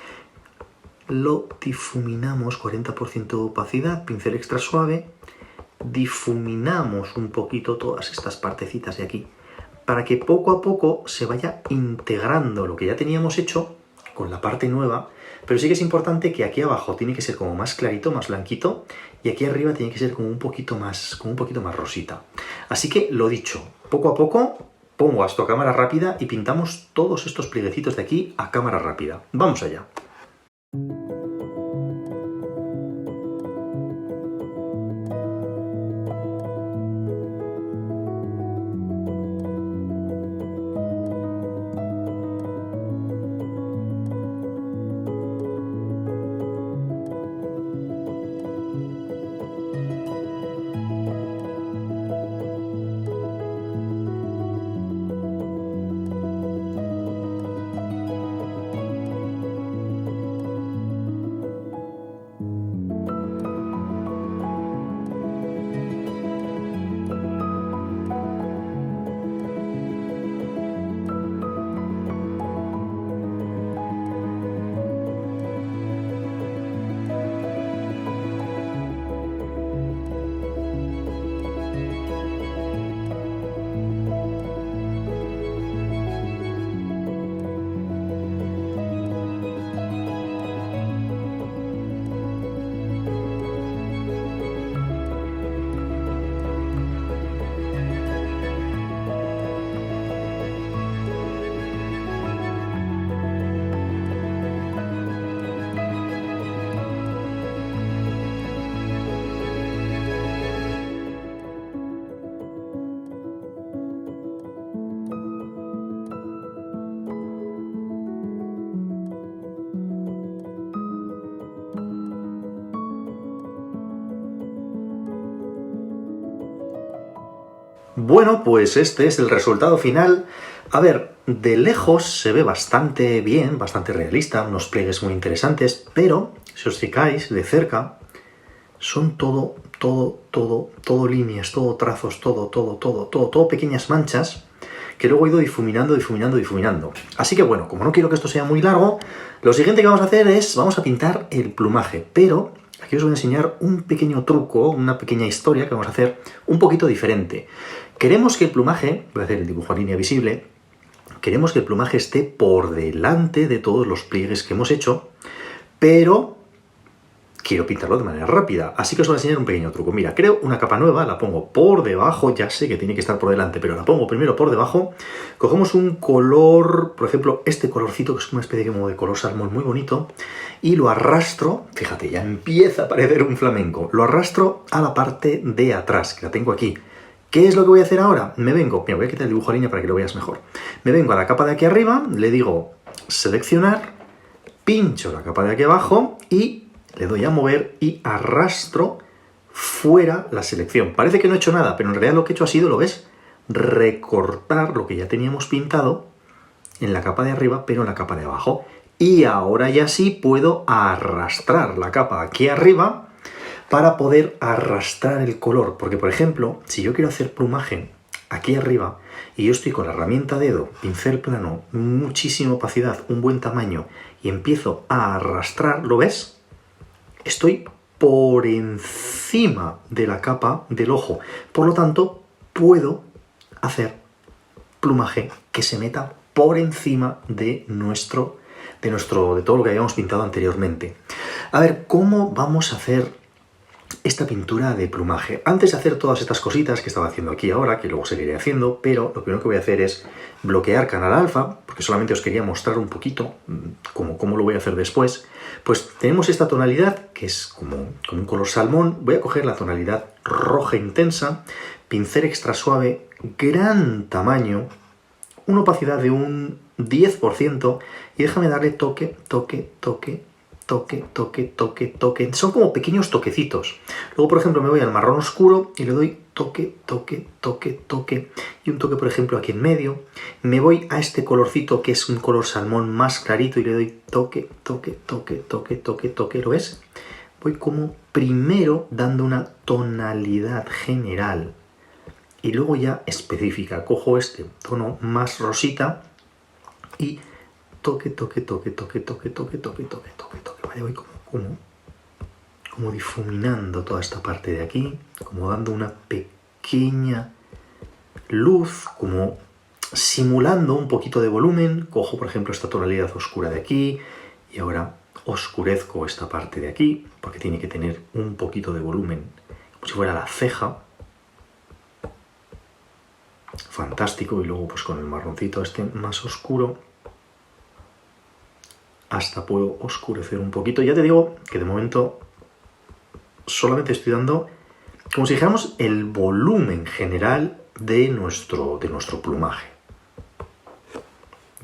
lo difuminamos, 40% de opacidad, pincel extra suave, difuminamos un poquito todas estas partecitas de aquí, para que poco a poco se vaya integrando lo que ya teníamos hecho con la parte nueva. Pero sí que es importante que aquí abajo tiene que ser como más clarito, más blanquito, y aquí arriba tiene que ser como un poquito más rosita. Así que lo dicho, poco a poco, pongo esto a cámara rápida y pintamos todos estos plieguecitos de aquí a cámara rápida. ¡Vamos allá! Bueno, pues este es el resultado final. A ver, de lejos se ve bastante bien, bastante realista, unos pliegues muy interesantes, pero si os fijáis de cerca, son todo líneas, todo trazos, todo pequeñas manchas que luego he ido difuminando. Así que bueno, como no quiero que esto sea muy largo, lo siguiente que vamos a hacer es, vamos a pintar el plumaje, pero aquí os voy a enseñar un pequeño truco, una pequeña historia que vamos a hacer un poquito diferente. Queremos que el plumaje, voy a hacer el dibujo a línea visible, queremos que el plumaje esté por delante de todos los pliegues que hemos hecho, pero quiero pintarlo de manera rápida, así que os voy a enseñar un pequeño truco. Mira, creo una capa nueva, la pongo por debajo, ya sé que tiene que estar por delante, pero la pongo primero por debajo. Cogemos un color, por ejemplo, este colorcito, que es una especie como de color salmón muy bonito, y lo arrastro, fíjate, ya empieza a parecer un flamenco, lo arrastro a la parte de atrás, que la tengo aquí. ¿Qué es lo que voy a hacer ahora? Me vengo, mira, voy a quitar el dibujo a línea para que lo veas mejor. Me vengo a la capa de aquí arriba, le digo seleccionar, pincho la capa de aquí abajo y le doy a mover y arrastro fuera la selección. Parece que no he hecho nada, pero en realidad lo que he hecho ha sido, ¿lo ves? Recortar lo que ya teníamos pintado en la capa de arriba, pero en la capa de abajo. Y ahora ya sí puedo arrastrar la capa aquí arriba para poder arrastrar el color. Porque, por ejemplo, si yo quiero hacer plumaje aquí arriba y yo estoy con la herramienta dedo, pincel plano, muchísima opacidad, un buen tamaño y empiezo a arrastrar, ¿lo ves? Estoy por encima de la capa del ojo. Por lo tanto, puedo hacer plumaje que se meta por encima de todo lo que habíamos pintado anteriormente. A ver, ¿cómo vamos a hacer esta pintura de plumaje? Antes de hacer todas estas cositas que estaba haciendo aquí ahora, que luego seguiré haciendo, pero lo primero que voy a hacer es bloquear canal alfa, porque solamente os quería mostrar un poquito cómo lo voy a hacer después. Pues tenemos esta tonalidad, que es como un color salmón. Voy a coger la tonalidad roja intensa, pincel extra suave, gran tamaño, una opacidad de un 10%, y déjame darle toque. Son como pequeños toquecitos. Luego, por ejemplo, me voy al marrón oscuro y le doy toque. Y un toque, por ejemplo, aquí en medio. Me voy a este colorcito que es un color salmón más clarito y le doy toque. ¿Lo ves? Voy como primero dando una tonalidad general y luego ya específica. Cojo este tono más rosita y toque. Vale, voy como difuminando toda esta parte de aquí, como dando una pequeña luz, como simulando un poquito de volumen. Cojo, por ejemplo, esta tonalidad oscura de aquí y ahora oscurezco esta parte de aquí, porque tiene que tener un poquito de volumen, como si fuera la ceja. fantástico, y luego pues con el marroncito este más oscuro hasta puedo oscurecer un poquito. Ya te digo que de momento solamente estoy dando como si dijéramos el volumen general de nuestro plumaje.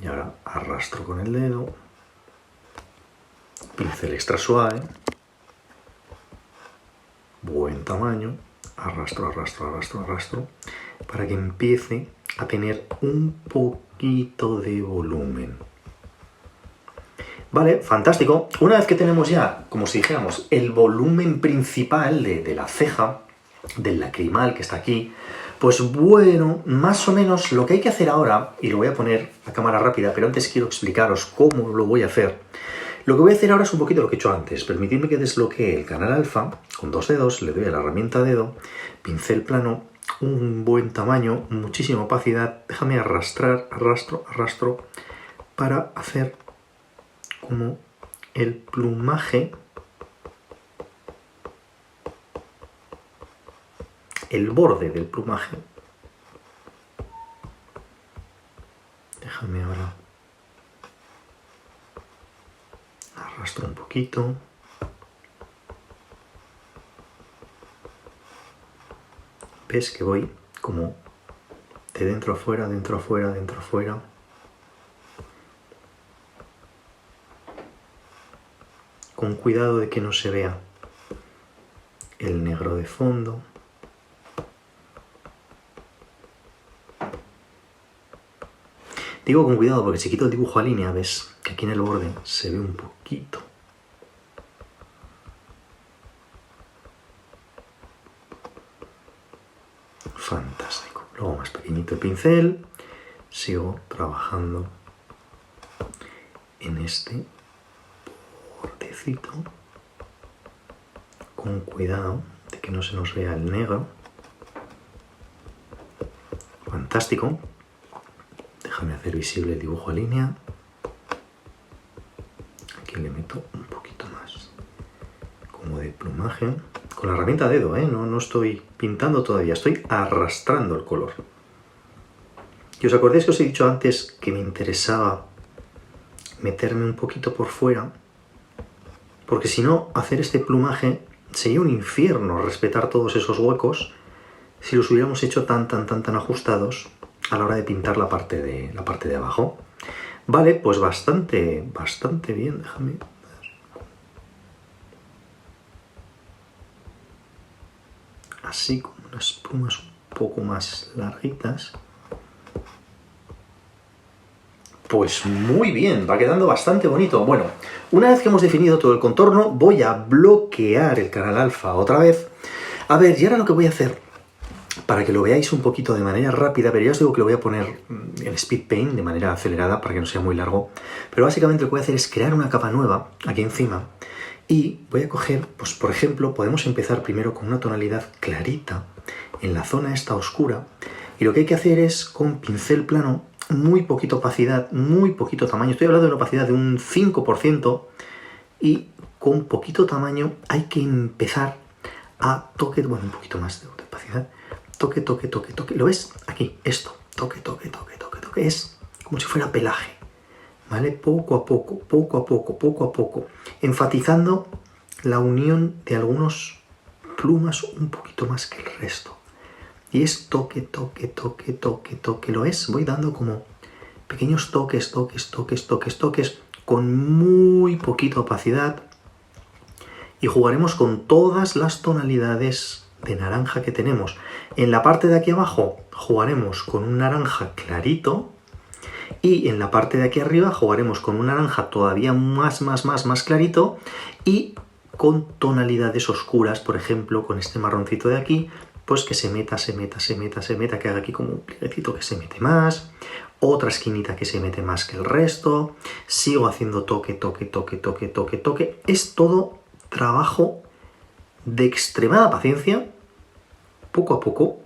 Y ahora arrastro con el dedo, pincel extra suave, buen tamaño, arrastro, arrastro, arrastro, arrastro, para que empiece a tener un poquito de volumen. Vale, fantástico. Una vez que tenemos ya, como si dijéramos, el volumen principal de la ceja, del lacrimal que está aquí, pues bueno, más o menos lo que hay que hacer ahora, y lo voy a poner a cámara rápida, pero antes quiero explicaros cómo lo voy a hacer. Lo que voy a hacer ahora es un poquito lo que he hecho antes. Permitidme que desbloquee el canal alfa con 2 dedos, le doy a la herramienta dedo, pincel plano, un buen tamaño, muchísima opacidad. Déjame arrastrar, arrastro, arrastro, para hacer como el plumaje, el borde del plumaje. Déjame ahora arrastro un poquito. Ves que voy como de dentro a fuera, dentro a fuera, dentro a fuera. Con cuidado de que no se vea el negro de fondo. Digo con cuidado porque si quito el dibujo a línea, ves que aquí en el borde se ve un poquito. Fantástico. Luego más pequeñito el pincel. Sigo trabajando en este bordecito. Con cuidado de que no se nos vea el negro. Fantástico. Déjame hacer visible el dibujo a línea. Aquí le meto un poquito más como de plumaje. Con la herramienta dedo, no estoy pintando todavía, estoy arrastrando el color. Y os acordáis que os he dicho antes que me interesaba meterme un poquito por fuera, porque si no, hacer este plumaje sería un infierno, respetar todos esos huecos si los hubiéramos hecho tan ajustados a la hora de pintar la parte de abajo. Vale, pues bastante bien, déjame. Así como unas plumas un poco más larguitas. Pues muy bien, va quedando bastante bonito. Bueno, una vez que hemos definido todo el contorno, voy a bloquear el canal alfa otra vez. A ver, y ahora lo que voy a hacer, para que lo veáis un poquito de manera rápida, pero ya os digo que lo voy a poner en Speed Paint de manera acelerada para que no sea muy largo. Pero básicamente lo que voy a hacer es crear una capa nueva aquí encima. Y voy a coger, pues por ejemplo, podemos empezar primero con una tonalidad clarita en la zona esta oscura. Y lo que hay que hacer es con pincel plano, muy poquita opacidad, muy poquito tamaño. Estoy hablando de una opacidad de un 5%. Y con poquito tamaño hay que empezar a toque, bueno, un poquito más de opacidad. Toque, toque, toque, toque. ¿Lo ves? Aquí, esto. Toque, toque, toque, toque, toque. Es como si fuera pelaje. ¿Vale? Poco a poco, poco a poco, poco a poco. Enfatizando la unión de algunos plumas un poquito más que el resto. Y es toque, toque, toque, toque, toque. ¿Lo es? Voy dando como pequeños toques, toques, toques, toques, toques, con muy poquita opacidad. Y jugaremos con todas las tonalidades de naranja que tenemos. En la parte de aquí abajo jugaremos con un naranja clarito. Y en la parte de aquí arriba jugaremos con un naranja todavía más clarito. Y con tonalidades oscuras, por ejemplo, con este marroncito de aquí, pues que se meta, que haga aquí como un plieguecito que se mete más. Otra esquinita que se mete más que el resto. Sigo haciendo toque, toque, toque, toque, toque, toque. Es todo trabajo de extremada paciencia, poco a poco,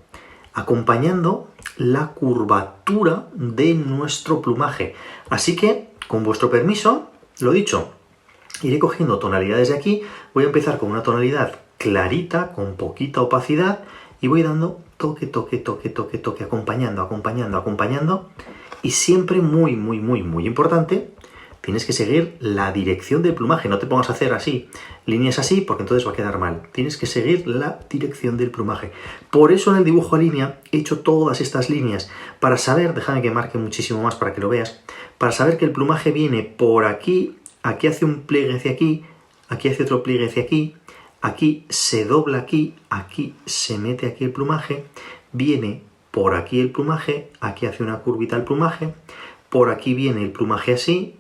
acompañando la curvatura de nuestro plumaje. Así que, con vuestro permiso, lo dicho, iré cogiendo tonalidades de aquí. Voy a empezar con una tonalidad clarita, con poquita opacidad, y voy dando toque, toque, toque, toque, toque, acompañando, acompañando, acompañando. Y siempre muy, muy, muy, muy importante, tienes que seguir la dirección del plumaje. No te pongas a hacer así, líneas así, porque entonces va a quedar mal. Tienes que seguir la dirección del plumaje. Por eso en el dibujo a línea he hecho todas estas líneas, para saber, déjame que marque muchísimo más para que lo veas, para saber que el plumaje viene por aquí, aquí hace un pliegue hacia aquí hace otro pliegue hacia aquí se dobla aquí se mete aquí el plumaje, viene por aquí el plumaje, aquí hace una curvita el plumaje, por aquí viene el plumaje así,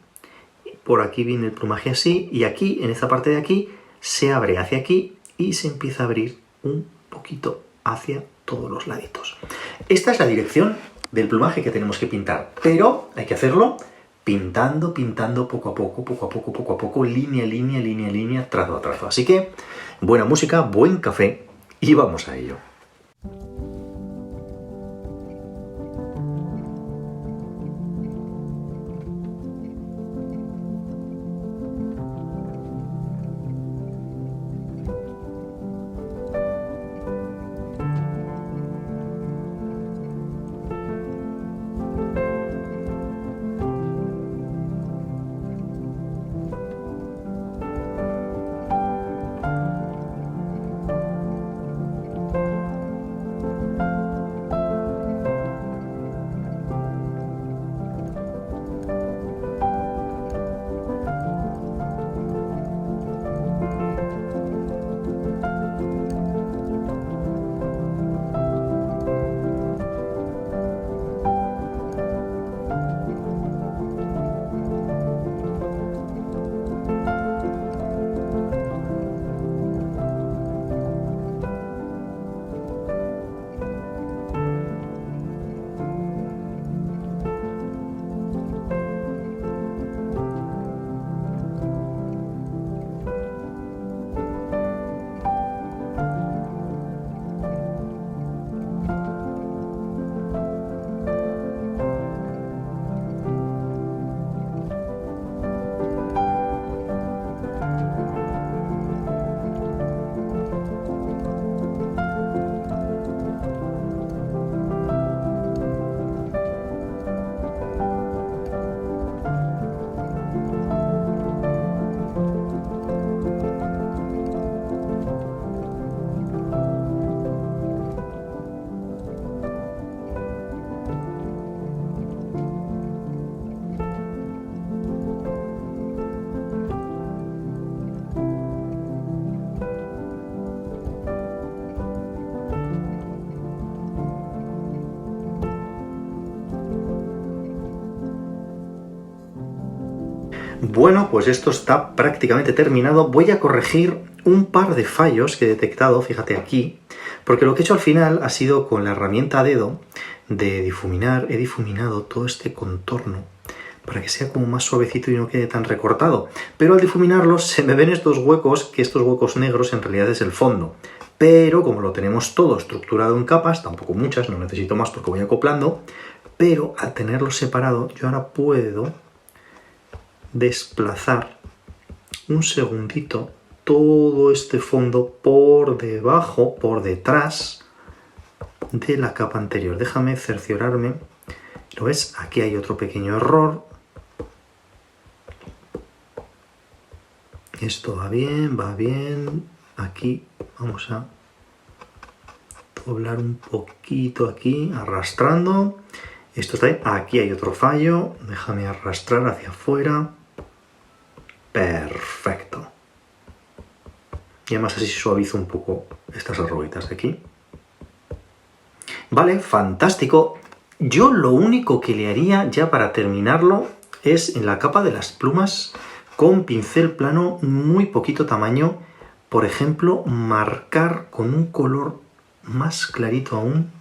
por aquí viene el plumaje así, y aquí, en esta parte de aquí, se abre hacia aquí y se empieza a abrir un poquito hacia todos los laditos. Esta es la dirección del plumaje que tenemos que pintar, pero hay que hacerlo pintando, pintando poco a poco, poco a poco, poco a poco, línea, línea, línea, línea, trazo a trazo. Así que, buena música, buen café y vamos a ello. Bueno, pues esto está prácticamente terminado. Voy a corregir un par de fallos que he detectado, fíjate aquí, porque lo que he hecho al final ha sido con la herramienta a dedo de difuminar, he difuminado todo este contorno para que sea como más suavecito y no quede tan recortado. Pero al difuminarlo se me ven estos huecos, que estos huecos negros en realidad es el fondo. Pero como lo tenemos todo estructurado en capas, tampoco muchas, no necesito más porque voy acoplando, pero al tenerlo separado yo ahora puedo desplazar un segundito todo este fondo por debajo, por detrás de la capa anterior. Déjame cerciorarme. ¿Lo ves? Aquí hay otro pequeño error. Esto va bien, va bien. Aquí vamos a doblar un poquito aquí, arrastrando. Esto está bien. Aquí hay otro fallo. Déjame arrastrar hacia afuera. Perfecto. Y además así suavizo un poco estas arruguitas de aquí. Vale, fantástico. Yo lo único que le haría ya para terminarlo es en la capa de las plumas con pincel plano, muy poquito tamaño. Por ejemplo, marcar con un color más clarito aún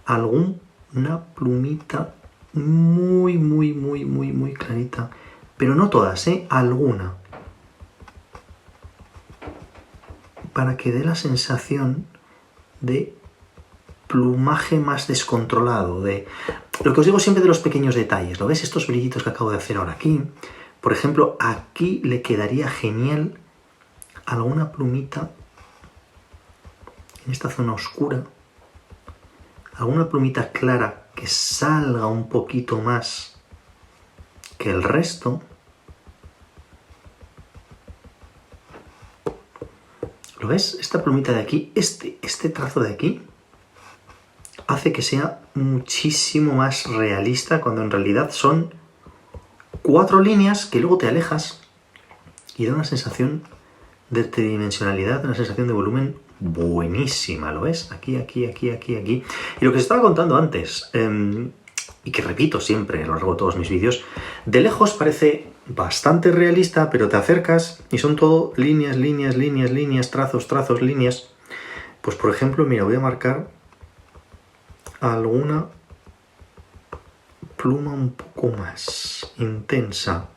alguna plumita muy, muy, muy, muy, muy clarita. Pero no todas, alguna. Para que dé la sensación de plumaje más descontrolado. De lo que os digo siempre de los pequeños detalles. ¿Lo ves? Estos brillitos que acabo de hacer ahora aquí. Por ejemplo, aquí le quedaría genial alguna plumita en esta zona oscura. alguna plumita clara que salga un poquito más que el resto. ¿Lo ves? Esta plumita de aquí, este trazo de aquí, hace que sea muchísimo más realista cuando en realidad son 4 líneas que luego te alejas y da una sensación de tridimensionalidad, una sensación de volumen buenísima, ¿lo ves? Aquí, aquí, aquí, aquí, aquí. Y lo que os estaba contando antes, y que repito siempre a lo largo de todos mis vídeos, de lejos parece bastante realista, pero te acercas y son todo líneas, líneas, líneas, líneas, trazos, trazos, líneas. Pues por ejemplo, mira, voy a marcar alguna pluma un poco más intensa.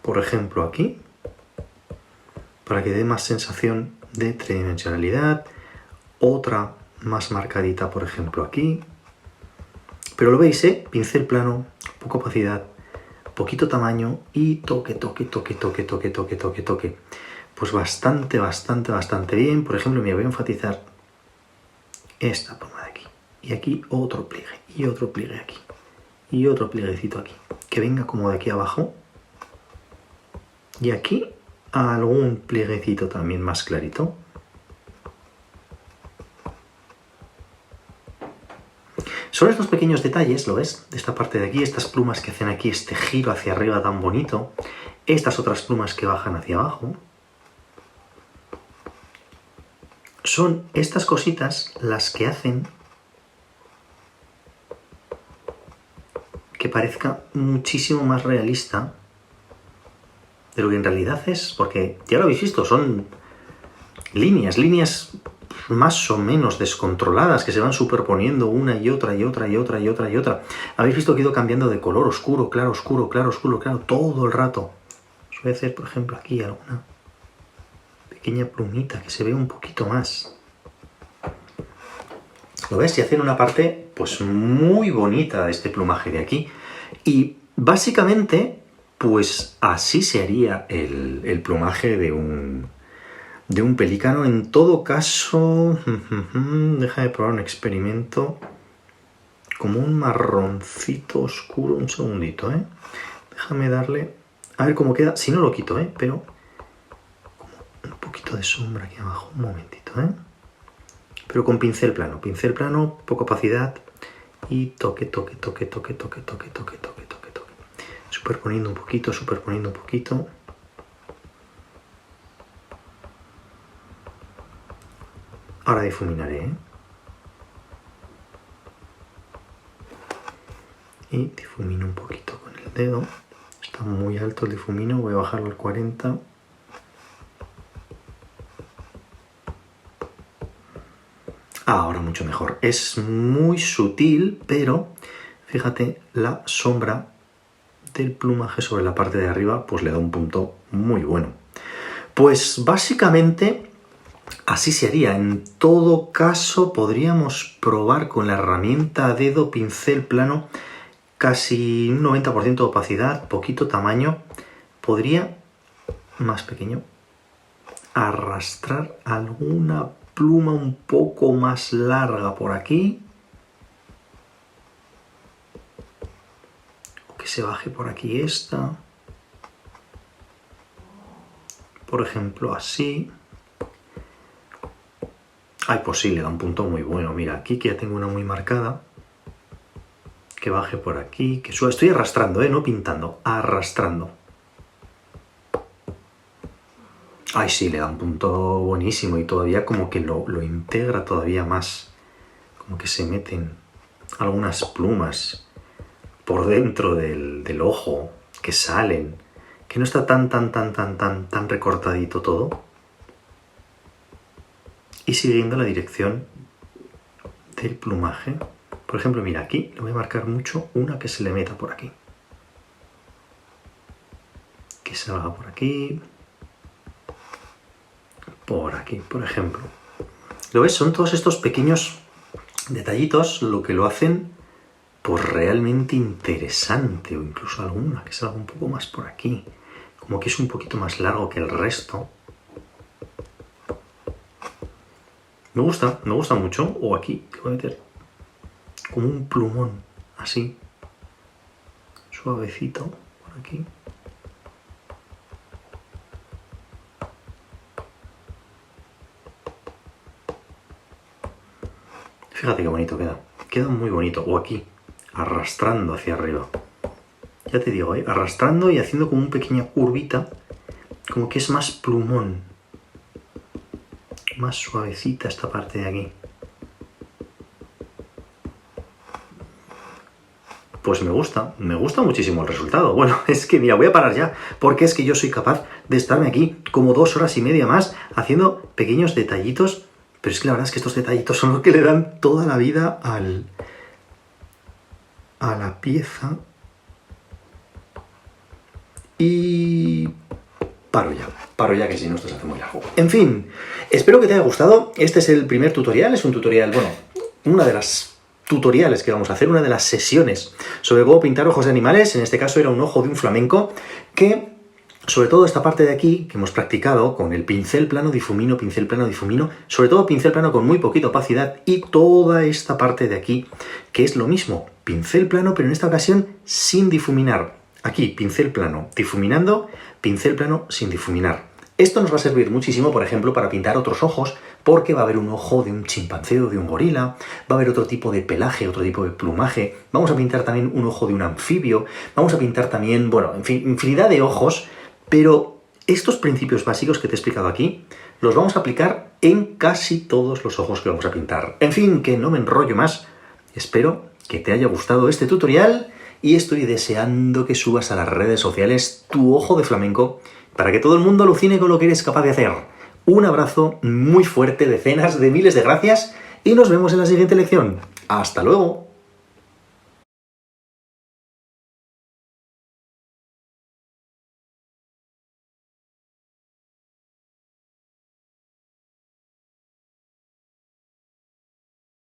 Por ejemplo, aquí, para que dé más sensación de tridimensionalidad. Otra más marcadita, por ejemplo, aquí. Pero lo veis, ¿eh? Pincel plano, poca opacidad, poquito tamaño y toque, toque, toque, toque, toque, toque, toque, toque. Pues bastante, bastante, bastante bien. Por ejemplo, me voy a enfatizar esta pluma de aquí. Y aquí otro pliegue, y otro pliegue aquí. Y otro plieguecito aquí. Que venga como de aquí abajo. Y aquí algún plieguecito también más clarito. Son estos pequeños detalles, ¿lo ves? De esta parte de aquí, estas plumas que hacen aquí este giro hacia arriba tan bonito. Estas otras plumas que bajan hacia abajo. Son estas cositas las que hacen que parezca muchísimo más realista de lo que en realidad es, porque ya lo habéis visto, son líneas más o menos descontroladas que se van superponiendo una y otra y otra y otra y otra y otra. Habéis visto que he ido cambiando de color, oscuro, claro, oscuro, claro, oscuro, claro, todo el rato. Os voy a hacer, por ejemplo, aquí alguna pequeña plumita que se ve un poquito más. ¿Lo ves? Y hacen una parte pues muy bonita de este plumaje de aquí. Y básicamente, pues así se haría el plumaje de un pelícano. En todo caso, déjame probar un experimento. Como un marroncito oscuro. Un segundito, ¿eh? Déjame darle... A ver cómo queda. Si no lo quito, ¿eh? Pero como un poquito de sombra aquí abajo. Un momentito, ¿eh? Pero con pincel plano, poca opacidad y toque, toque, toque, toque, toque, toque, toque, toque, toque, toque. Superponiendo un poquito, superponiendo un poquito. Ahora difuminaré, ¿eh? Y difumino un poquito con el dedo. Está muy alto el difumino, voy a bajarlo al 40. Ahora mucho mejor. Es muy sutil, pero fíjate, la sombra del plumaje sobre la parte de arriba pues le da un punto muy bueno. Pues básicamente así se haría. En todo caso podríamos probar con la herramienta dedo pincel plano, casi un 90% de opacidad, poquito tamaño. Podría, más pequeño, arrastrar alguna pluma un poco más larga por aquí. O que se baje por aquí esta. Por ejemplo, así. Ay, pues sí, le da un punto muy bueno. Mira, aquí que ya tengo una muy marcada. Que baje por aquí. Que suba. Estoy arrastrando, no pintando. Arrastrando. Ay, sí, le da un punto buenísimo y todavía como que lo integra todavía más. Como que se meten algunas plumas por dentro del ojo, que salen, que no está tan recortadito todo. Y siguiendo la dirección del plumaje. Por ejemplo, mira, aquí le voy a marcar mucho una que se le meta por aquí. Que salga por aquí. Por aquí, por ejemplo. ¿Lo ves? Son todos estos pequeños detallitos lo que lo hacen pues realmente interesante. O incluso alguna que salga un poco más por aquí. Como que es un poquito más largo que el resto. Me gusta mucho. O aquí, que voy a meter como un plumón, así, suavecito, por aquí. Fíjate qué bonito queda. Queda muy bonito. O aquí, arrastrando hacia arriba. Ya te digo, arrastrando y haciendo como una pequeña curvita, como que es más plumón. Más suavecita esta parte de aquí. Pues me gusta muchísimo el resultado. Bueno, es que mira, voy a parar ya, porque es que yo soy capaz de estarme aquí como 2 horas y media más haciendo pequeños detallitos, pero es que la verdad es que estos detallitos son los que le dan toda la vida a la pieza. Y paro ya que si no esto se hace muy largo. En fin, espero que te haya gustado. Este es el primer tutorial, es un tutorial, bueno, una de las tutoriales que vamos a hacer, una de las sesiones sobre cómo pintar ojos de animales. En este caso era un ojo de un flamenco, que sobre todo esta parte de aquí que hemos practicado con el pincel plano, difumino, sobre todo pincel plano con muy poquita opacidad, y toda esta parte de aquí que es lo mismo, pincel plano pero en esta ocasión sin difuminar. Aquí pincel plano difuminando, pincel plano sin difuminar. Esto nos va a servir muchísimo, por ejemplo, para pintar otros ojos, porque va a haber un ojo de un chimpancé o de un gorila, va a haber otro tipo de pelaje, otro tipo de plumaje, vamos a pintar también un ojo de un anfibio, vamos a pintar también, bueno, en fin, infinidad de ojos, pero estos principios básicos que te he explicado aquí los vamos a aplicar en casi todos los ojos que vamos a pintar. En fin, que no me enrollo más, espero que te haya gustado este tutorial y estoy deseando que subas a las redes sociales tu ojo de flamenco para que todo el mundo alucine con lo que eres capaz de hacer. Un abrazo muy fuerte, decenas de miles de gracias y nos vemos en la siguiente lección. ¡Hasta luego!